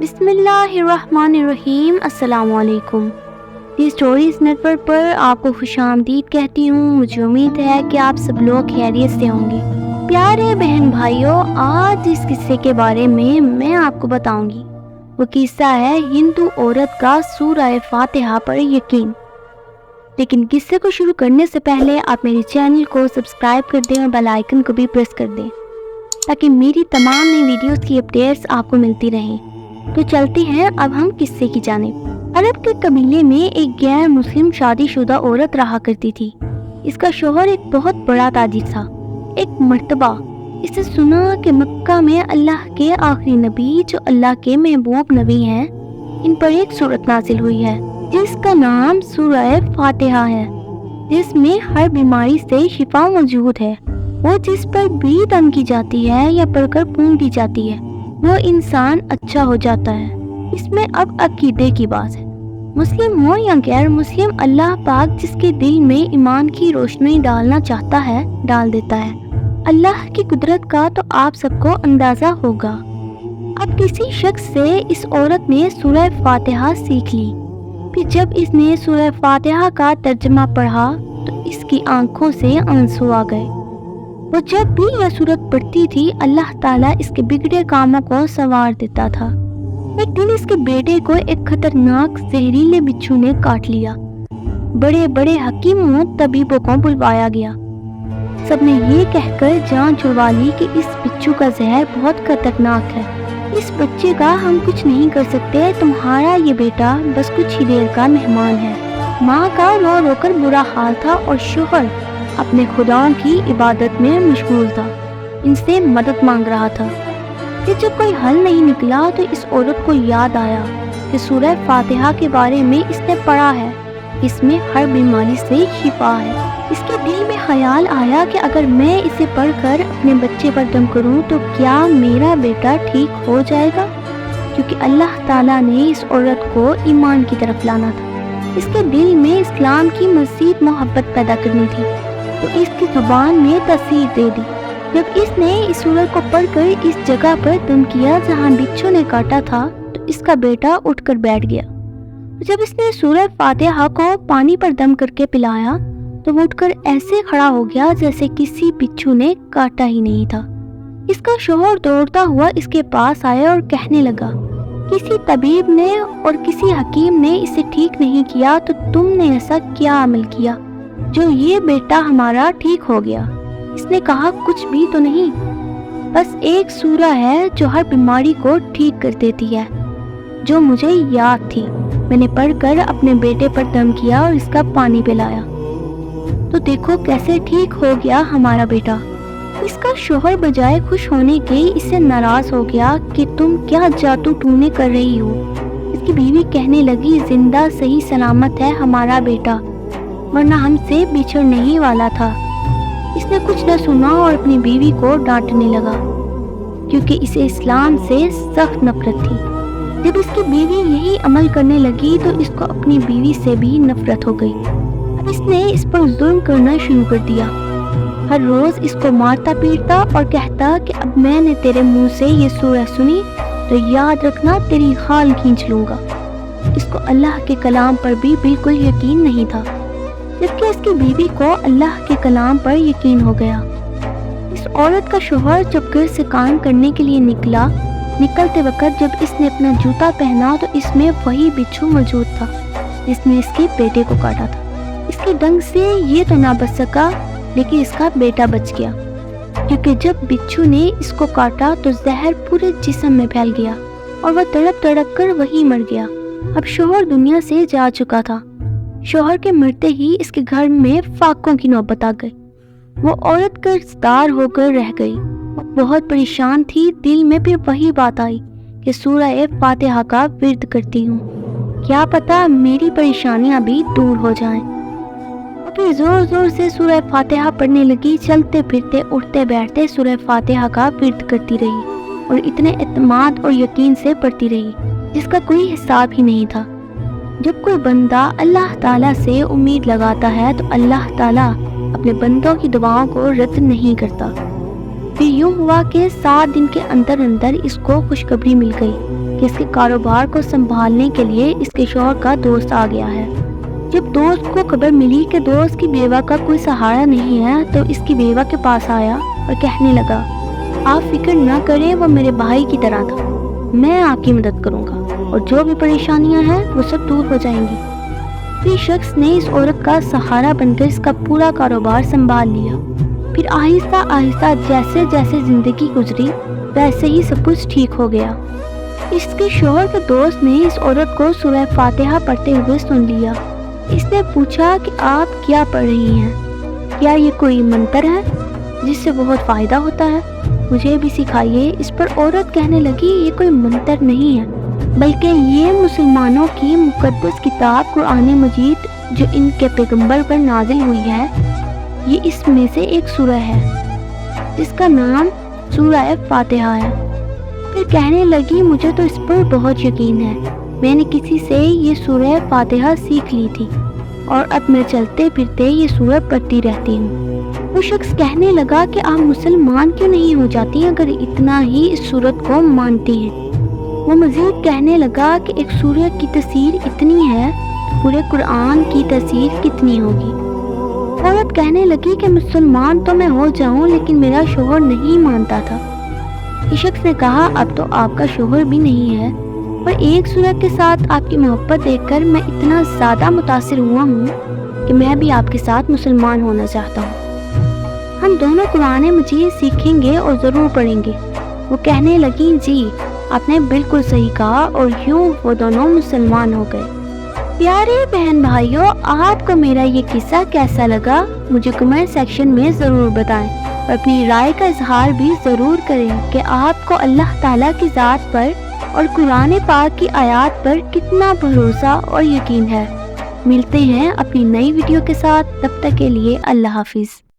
بسم اللہ الرحمن الرحیم۔ السلام علیکم۔ دی اسٹوریز نیٹ ورک پر آپ کو خوش آمدید کہتی ہوں۔ مجھے امید ہے کہ آپ سب لوگ خیریت سے ہوں گے۔ پیارے بہن بھائیوں، آج اس قصے کے بارے میں آپ کو بتاؤں گی۔ وہ قصہ ہے ہندو عورت کا سورہ فاتحہ پر یقین۔ لیکن قصے کو شروع کرنے سے پہلے آپ میرے چینل کو سبسکرائب کر دیں اور بیل آئیکن کو بھی پریس کر دیں تاکہ میری تمام نئی ویڈیوز کی اپڈیٹس آپ کو ملتی رہیں۔ تو چلتے ہیں اب ہم قصے کی جانب۔ عرب کے قبیلے میں ایک غیر مسلم شادی شدہ عورت رہا کرتی تھی۔ اس کا شوہر ایک بہت بڑا تاجر تھا۔ ایک مرتبہ اس نے سنا کہ مکہ میں اللہ کے آخری نبی جو اللہ کے محبوب نبی ہیں، ان پر ایک سورت نازل ہوئی ہے جس کا نام سورہ فاتحہ ہے، جس میں ہر بیماری سے شفا موجود ہے۔ وہ جس پر بھی دم کی جاتی ہے یا پڑھ کر پھونک دی جاتی ہے، وہ انسان اچھا ہو جاتا ہے۔ اس میں اب عقیدے کی بات ہے۔ مسلم ہو یا غیر مسلم، اللہ پاک جس کے دل میں ایمان کی روشنی ڈالنا چاہتا ہے ڈال دیتا ہے۔ اللہ کی قدرت کا تو آپ سب کو اندازہ ہوگا۔ اب کسی شخص سے اس عورت نے سورہ فاتحہ سیکھ لی۔ پھر جب اس نے سورہ فاتحہ کا ترجمہ پڑھا تو اس کی آنکھوں سے آنسو آ گئے۔ وہ جب بھی یہ سورت پڑھتی تھی، اللہ تعالیٰ اس کے بگڑے کاموں کو سنوار دیتا تھا۔ ایک دن اس کے بیٹے کو ایک خطرناک زہریلے بچھو نے کاٹ لیا۔ بڑے بڑے حکیموں طبیبوں کو بلوایا گیا۔ سب نے یہ کہہ کر جان چھڑوا لی کہ اس بچھو کا زہر بہت خطرناک ہے، اس بچے کا ہم کچھ نہیں کر سکتے، تمہارا یہ بیٹا بس کچھ ہی دیر کا مہمان ہے۔ ماں کا رو رو کر برا حال تھا اور شوہر اپنے خداؤں کی عبادت میں مشغول تھا، ان سے مدد مانگ رہا تھا۔ پھر جب کوئی حل نہیں نکلا تو اس عورت کو یاد آیا کہ سورہ فاتحہ کے بارے میں اس نے پڑھا ہے، اس میں ہر بیماری سے شفا ہے۔ اس کے دل میں خیال آیا کہ اگر میں اسے پڑھ کر اپنے بچے پر دم کروں تو کیا میرا بیٹا ٹھیک ہو جائے گا، کیونکہ اللہ تعالیٰ نے اس عورت کو ایمان کی طرف لانا تھا۔ اس کے دل میں اسلام کی مزید محبت پیدا کرنی تھی، تو اس کی زبان میں تاثیر دے دی۔ جب اس نے اس سورت کو پڑھ کر اس جگہ پر دم کیا جہاں بچھو نے کاٹا تھا تو اس کا بیٹا اٹھ کر بیٹھ گیا۔ جب اس نے سورہ فاتحہ کو پانی پر دم کر کے پلایا تو وہ اٹھ کر ایسے کھڑا ہو گیا جیسے کسی بچھو نے کاٹا ہی نہیں تھا۔ اس کا شوہر دوڑتا ہوا اس کے پاس آیا اور کہنے لگا، کسی طبیب نے اور کسی حکیم نے اسے ٹھیک نہیں کیا تو تم نے ایسا کیا عمل کیا جو یہ بیٹا ہمارا ٹھیک ہو گیا؟ اس نے کہا، کچھ بھی تو نہیں، بس ایک سورہ ہے جو ہر بیماری کو ٹھیک کر دیتی ہے، جو مجھے یاد تھی۔ میں نے پڑھ کر اپنے بیٹے پر دم کیا اور اس کا پانی پلایا، تو دیکھو کیسے ٹھیک ہو گیا ہمارا بیٹا۔ اس کا شوہر بجائے خوش ہونے کے اس سے ناراض ہو گیا کہ تم کیا جادو ٹونے کر رہی ہو۔ اس کی بیوی کہنے لگی، زندہ صحیح سلامت ہے ہمارا بیٹا، ورنہ ہم سے بچھڑ نہیں والا تھا۔ اس نے کچھ نہ سنا اور اپنی بیوی کو ڈانٹنے لگا کیونکہ اسے اسلام سے سخت نفرت تھی۔ جب اس کی بیوی یہی عمل کرنے لگی تو اس کو اپنی بیوی سے بھی نفرت ہو گئی۔ اب اس نے اس پر ظلم کرنا شروع کر دیا، ہر روز اس کو مارتا پیٹتا اور کہتا کہ اب میں نے تیرے منہ سے یہ سورہ سنی تو یاد رکھنا تیری خال کھینچ لوں گا۔ اس کو اللہ کے کلام پر بھی بالکل یقین نہیں تھا، جبکہ اس کی بیوی کو اللہ کے کلام پر یقین ہو گیا۔ اس عورت کا شوہر جب گھر سے کام کرنے کے لیے نکلتے وقت جب اس نے اپنا جوتا پہنا تو اس میں وہی بچھو موجود تھا جس نے اس کے بیٹے کو کاٹا تھا۔ اس کے ڈنگ سے یہ تو نہ بچ سکا، لیکن اس کا بیٹا بچ گیا، کیونکہ جب بچھو نے اس کو کاٹا تو زہر پورے جسم میں پھیل گیا اور وہ تڑپ تڑپ کر وہی مر گیا۔ اب شوہر دنیا سے جا چکا تھا۔ شوہر کے مرتے ہی اس کے گھر میں فاقوں کی نوبت آ گئی۔ وہ عورت قرضدار ہو کر رہ گئی، وہ بہت پریشان تھی۔ دل میں پھر وہی بات آئی کہ سورہ فاتحہ کا ورد کرتی ہوں، کیا پتہ میری پریشانیاں بھی دور ہو جائیں۔ اور پھر زور زور سے سورہ فاتحہ پڑھنے لگی، چلتے پھرتے اٹھتے بیٹھتے سورہ فاتحہ کا ورد کرتی رہی اور اتنے اعتماد اور یقین سے پڑھتی رہی جس کا کوئی حساب ہی نہیں تھا۔ جب کوئی بندہ اللہ تعالیٰ سے امید لگاتا ہے تو اللہ تعالیٰ اپنے بندوں کی دعاؤں کو رد نہیں کرتا۔ پھر یوں ہوا کہ 7 دن کے اندر اس کو خوشخبری مل گئی کہ اس کے کاروبار کو سنبھالنے کے لیے اس کے شوہر کا دوست آ گیا ہے۔ جب دوست کو خبر ملی کہ دوست کی بیوہ کا کوئی سہارا نہیں ہے تو اس کی بیوہ کے پاس آیا اور کہنے لگا، آپ فکر نہ کریں، وہ میرے بھائی کی طرح تھا، میں آپ کی مدد کروں گا اور جو بھی پریشانیاں ہیں وہ سب دور ہو جائیں گی۔ پھر شخص نے اس عورت کا سہارا بن کر اس کا پورا کاروبار سنبھال لیا۔ پھر آہستہ آہستہ جیسے جیسے زندگی گزری ویسے ہی سب کچھ ٹھیک ہو گیا۔ اس کے شوہر کے دوست نے اس عورت کو سورہ فاتحہ پڑھتے ہوئے سن لیا۔ اس نے پوچھا کہ آپ کیا پڑھ رہی ہیں؟ کیا یہ کوئی منتر ہے جس سے بہت فائدہ ہوتا ہے؟ مجھے بھی سکھائیے۔ اس پر عورت کہنے لگی، یہ کوئی منتر نہیں ہے بلکہ یہ مسلمانوں کی مقدس کتاب قرآن مجید جو ان کے پیغمبر پر نازل ہوئی ہے، یہ اس میں سے ایک سورہ ہے جس کا نام سورہ فاتحہ ہے۔ پھر کہنے لگی، مجھے تو اس پر بہت یقین ہے، میں نے کسی سے یہ سورہ فاتحہ سیکھ لی تھی اور اب میں چلتے پھرتے یہ سورہ پڑھتی رہتی ہوں۔ وہ شخص کہنے لگا کہ آپ مسلمان کیوں نہیں ہو جاتی اگر اتنا ہی اس سورت کو مانتی ہیں؟ وہ مزید کہنے لگا کہ ایک سورہ کی تاثیر اتنی ہے تو پورے قرآن کی تاثیر کتنی ہوگی؟ عورت کہنے لگی کہ مسلمان تو میں ہو جاؤں لیکن میرا شوہر نہیں مانتا تھا۔ اس شخص نے کہا، اب تو آپ کا شوہر بھی نہیں ہے، پر ایک سورت کے ساتھ آپ کی محبت دیکھ کر میں اتنا زیادہ متاثر ہوا ہوں کہ میں بھی آپ کے ساتھ مسلمان ہونا چاہتا ہوں۔ ہم دونوں قرآن مجید سیکھیں گے اور ضرور پڑھیں گے۔ وہ کہنے لگیں، جی آپ نے بالکل صحیح کہا، اور یوں وہ دونوں مسلمان ہو گئے۔ پیارے بہن بھائیوں، آپ کو میرا یہ قصہ کیسا لگا؟ مجھے کمنٹ سیکشن میں ضرور بتائیں اور اپنی رائے کا اظہار بھی ضرور کریں کہ آپ کو اللہ تعالیٰ کی ذات پر اور قرآن پاک کی آیات پر کتنا بھروسہ اور یقین ہے۔ ملتے ہیں اپنی نئی ویڈیو کے ساتھ، تب تک کے لیے اللہ حافظ۔